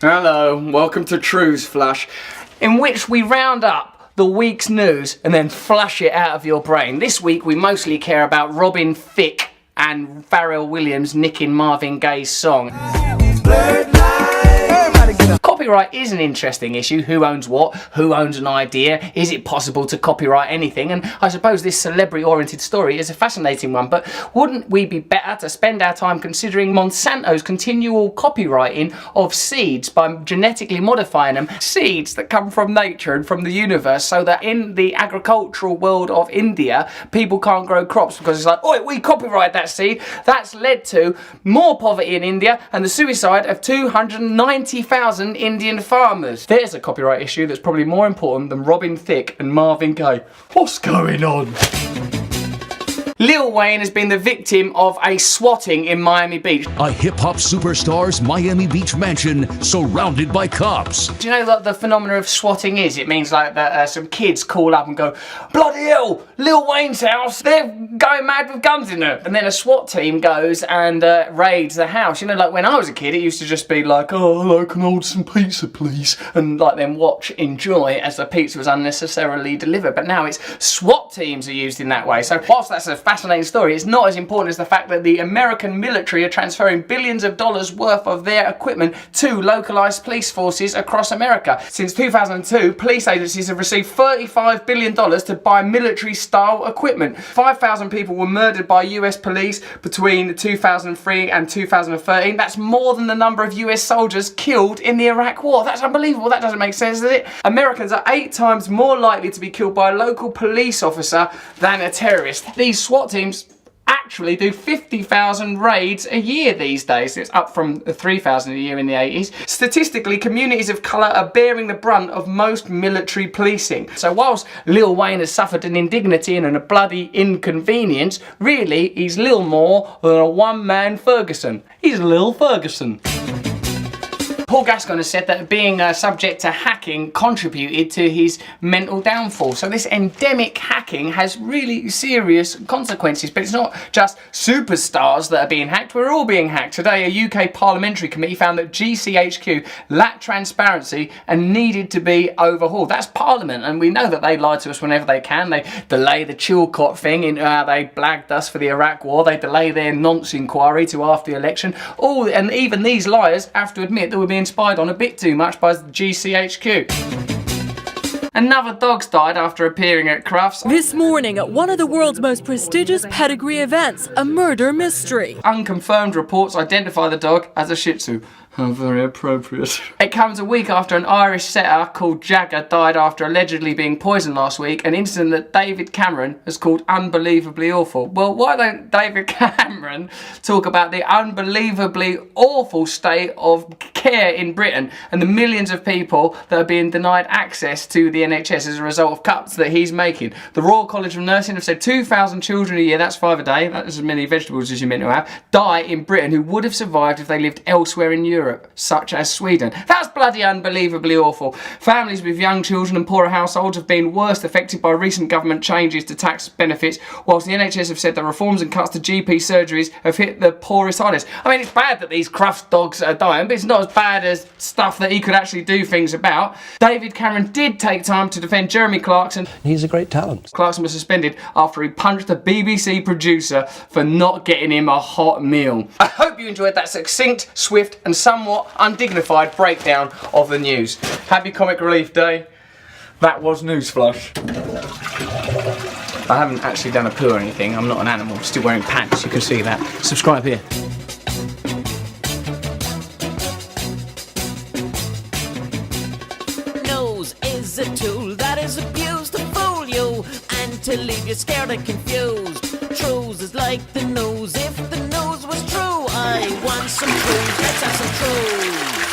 Hello, welcome to Trews Flush, in which we round up the week's news and then flush it out of your brain. This week we mostly care about Robin Thicke and Pharrell Williams nicking Marvin Gaye's song. Copyright is an interesting issue. Who owns what? Who owns an idea? Is it possible to copyright anything? And I suppose this celebrity-oriented story is a fascinating one, but wouldn't we be better to spend our time considering Monsanto's continual copywriting of seeds by genetically modifying them? Seeds that come from nature and from the universe, so that in the agricultural world of India, people can't grow crops because it's like, oh, we copyright that seed. That's led to more poverty in India and the suicide of 290,000 Indian farmers. There's a copyright issue that's probably more important than Robin Thicke and Marvin Gaye. What's going on? Lil Wayne has been the victim of a swatting in Miami Beach. A hip-hop superstar's Miami Beach mansion surrounded by cops. Do you know what the phenomenon of swatting is? It means like that some kids call up and go, bloody hell, Lil Wayne's house, they're going mad with guns in there. And then a SWAT team goes and raids the house. You know, like when I was a kid, it used to just be like, oh, hello, can I order some pizza, please? And like then watch, enjoy as the pizza was unnecessarily delivered. But now it's SWAT teams are used in that way. So whilst that's a fascinating story, it's not as important as the fact that the American military are transferring billions of dollars worth of their equipment to localized police forces across America. Since 2002, police agencies have received $35 billion to buy military-style equipment. 5,000 people were murdered by US police between 2003 and 2013. That's more than the number of US soldiers killed in the Iraq War. That's unbelievable. That doesn't make sense, does it? Americans are 8 times more likely to be killed by a local police officer than a terrorist. These SWAT teams actually do 50,000 raids a year these days. It's up from 3,000 a year in the 80s. Statistically, communities of colour are bearing the brunt of most military policing. So whilst Lil Wayne has suffered an indignity and a bloody inconvenience, really he's little more than a one-man Ferguson. He's Lil Ferguson. Paul Gascoigne has said that being subject to hacking contributed to his mental downfall. So this endemic hacking has really serious consequences, but it's not just superstars that are being hacked, we're all being hacked. Today a UK parliamentary committee found that GCHQ lacked transparency and needed to be overhauled. That's Parliament, and we know that they lie to us whenever they can. They delay the Chilcot thing, they blagged us for the Iraq War, they delay their nonce inquiry to after the election. And even these liars have to admit that we're being spied on a bit too much by the GCHQ. Another dog's died after appearing at Crufts. This morning at one of the world's most prestigious pedigree events, a murder mystery. Unconfirmed reports identify the dog as a Shih Tzu. How very appropriate. It comes a week after an Irish setter called Jagger died after allegedly being poisoned last week, an incident that David Cameron has called unbelievably awful. Well, why don't David Cameron talk about the unbelievably awful state of care in Britain and the millions of people that are being denied access to the NHS as a result of cuts that he's making? The Royal College of Nursing have said 2,000 children a year, that's 5 a day, that's as many vegetables as you're meant to have, die in Britain who would have survived if they lived elsewhere in Europe, such as Sweden. That's bloody unbelievably awful. Families with young children and poorer households have been worst affected by recent government changes to tax benefits, whilst the NHS have said that reforms and cuts to GP surgeries have hit the poorest hardest. I mean, it's bad that these Crufts dogs are dying, but it's not as bad as stuff that he could actually do things about. David Cameron did take time to defend Jeremy Clarkson. He's a great talent. Clarkson was suspended after he punched a BBC producer for not getting him a hot meal. I hope you enjoyed that succinct, swift and somewhat undignified breakdown of the news. Happy Comic Relief Day. That was News Flush. I haven't actually done a poo or anything. I'm not an animal. I'm still wearing pants. You can see that. Subscribe here. Nose is a tool that is abused to fool you and to leave you scared and confused. Trews is like the nose. If the nose was true, I want some trews. Let's have some trews.